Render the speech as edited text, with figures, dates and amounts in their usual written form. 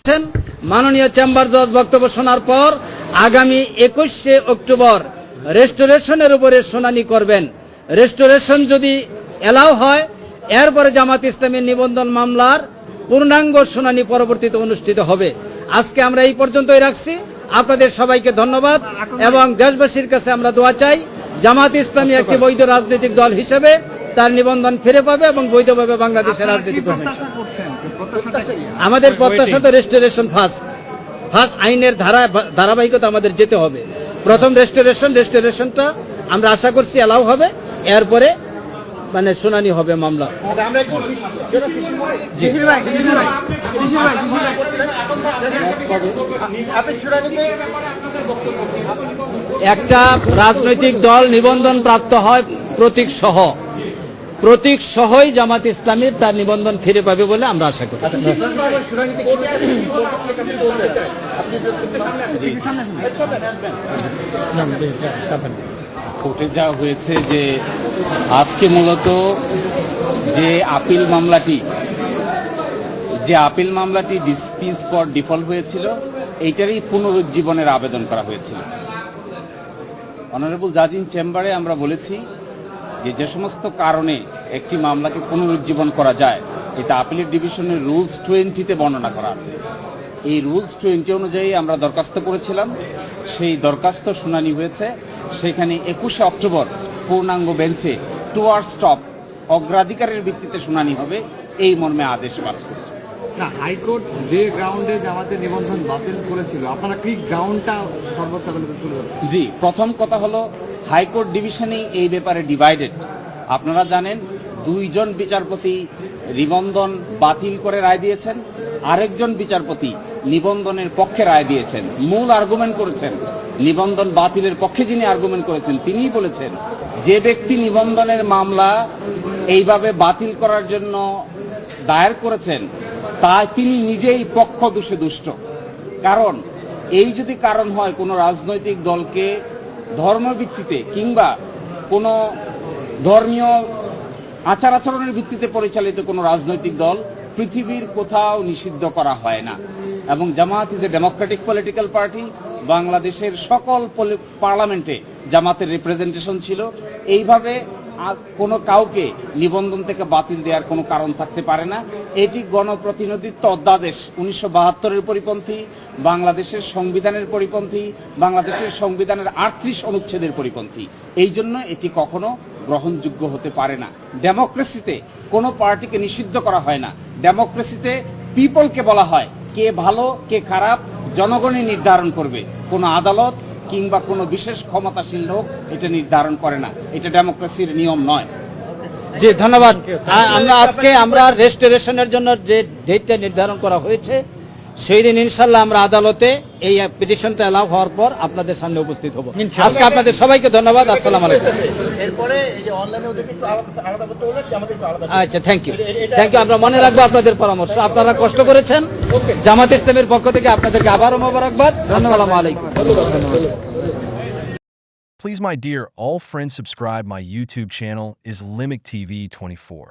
ওঠেন। মাননীয় চেম্বার জজ বক্তব্য শোনার পর আগামী 21শে অক্টোবর রেস্টোরেশনের উপরে শুনানি করবেন। রেস্টোরেশন যদি এলাও হয়, এরপরে জামাত ইসলামের নিবন্ধন মামলার পূর্ণাঙ্গ শুনানি পরবর্তীতে অনুষ্ঠিত হবে। আজকে আমরা এই পর্যন্তই রাখছি। আপনাদের সবাইকে ধন্যবাদ এবং দেশবাসীর কাছে আমরা দোয়া চাই জামাত ইসলামী একটি বৈধ রাজনৈতিক দল হিসেবে তার নিবন্ধন ফিরে পাবে এবং বৈধভাবে বাংলাদেশের রাজনীতি করবে। আমাদের প্রত্যাশা তো রেস্টোরেশন ফার্স্ট আইনের ধারাবাহিকতা আমাদের যেতে হবে। প্রথম রেস্টোরেশনটা আমরা আশা করছি এলাও হবে, এরপরে মানে শুনানি হবে মামলা। একটা রাজনৈতিক দল নিবন্ধন প্রাপ্ত হয় প্রতীক সহই জামাত ইসলামীর তার নিবন্ধন ফিরে পাবে বলে আমরা আশা করি। কোর্টে যা হয়েছে যে আজকে মূলত যে আপিল মামলাটি ডিসপিউট ফর ডিফল্ট হয়েছিল, এইটারই পুনরুজ্জীবনের আবেদন করা হয়েছিল। অনারেবল জাজ ইন চেম্বারে আমরা বলেছি যে সমস্ত কারণে একটি মামলাকে পুনরুজ্জীবন করা যায়, এটা আপিলের ডিভিশনের রুলস 20-তে বর্ণনা করা আছে। এই রুলস 20 অনুযায়ী আমরা দরখাস্ত করেছিলাম, সেই দরখাস্ত শুনানি হয়েছে। সেখানে 21শে অক্টোবর পূর্ণাঙ্গ বেঞ্চে টুয়ার্ড স্টপ অগ্রাধিকারের ভিত্তিতে শুনানি হবে, এই মর্মে আদেশ পাস করেছে। হাইকোর্ট যে গ্রাউন্ডে আমাদের নিবন্ধন বাতিল করেছিল, আপনারা কি গ্রাউন্ডটা সর্বোচ্চ তুলে ধরেন? জি, প্রথম কথা হলো হাইকোর্ট ডিভিশনেই এই ব্যাপারে ডিভাইডেড। আপনারা জানেন 2 জন বিচারপতি নিবন্ধন বাতিল করে রায় দিয়েছেন, আরেকজন বিচারপতি নিবন্ধনের পক্ষে রায় দিয়েছেন। মূল আর্গুমেন্ট করেছেন, নিবন্ধন বাতিলের পক্ষে যিনি আর্গুমেন্ট করেছেন তিনিই বলেছেন যে ব্যক্তি নিবন্ধনের মামলা এইভাবে বাতিল করার জন্য দায়ের করেছেন তিনি নিজেই পক্ষ দোষে দুষ্ট। কারণ এই যদি কারণ হয় কোনো রাজনৈতিক দলকে ধর্মভিত্তিতে কিংবা কোনো ধর্মীয় আচার আচরণের ভিত্তিতে পরিচালিত কোনো রাজনৈতিক দল পৃথিবীর কোথাও নিষিদ্ধ করা হয় না। এবং Jamaat is a democratic political party. বাংলাদেশের সকল পার্লামেন্টে জামাতের রিপ্রেজেন্টেশন ছিল। এইভাবে কোনো কাউকে নিবন্ধন থেকে বাতিল দেওয়ার কোনো কারণ থাকতে পারে না। এটি গণপ্রতিনিধিত্ব অধ্যাদেশ 1972-এর পরিপন্থী, বাংলাদেশের সংবিধানের পরিপন্থী, বাংলাদেশের সংবিধানের 38 অনুচ্ছেদের পরিপন্থী। এই জন্য এটি কখনো গ্রহণযোগ্য হতে পারে না। ডেমোক্রেসিতে কোনো পার্টিকে নিষিদ্ধ করা হয় না। ডেমোক্রেসিতে পিপলকে বলা হয় কে ভালো কে খারাপ জনগণই নির্ধারণ করবে, কোনো আদালত কিংবা কোনো বিশেষ ক্ষমতাশীল লোক এটা নির্ধারণ করে না। এটা ডেমোক্রেসির নিয়ম নয়। জি, ধন্যবাদ। আমরা রেস্টোরেশনের জন্য যে ডেটটা নির্ধারণ করা হয়েছে সেই দিন ইনশাল্লাহ আমরা আদালতে এই পিটিশনটা এলাও হওয়ার পর আপনাদের সামনে উপস্থিত হব। আজকে আপনাদের সবাইকে ধন্যবাদ। আসসালামু আলাইকুম। আচ্ছা, থ্যাংক ইউ। আমরা মনে রাখবো আপনাদের পরামর্শ। আপনারা কষ্ট করেছেন। জামাত ইসলামের পক্ষ থেকে আপনাদেরকে আবারও মোবারকবাদ। আসসালামু আলাইকুম। Please, my dear, all friends subscribe my YouTube channel is Limik TV 24.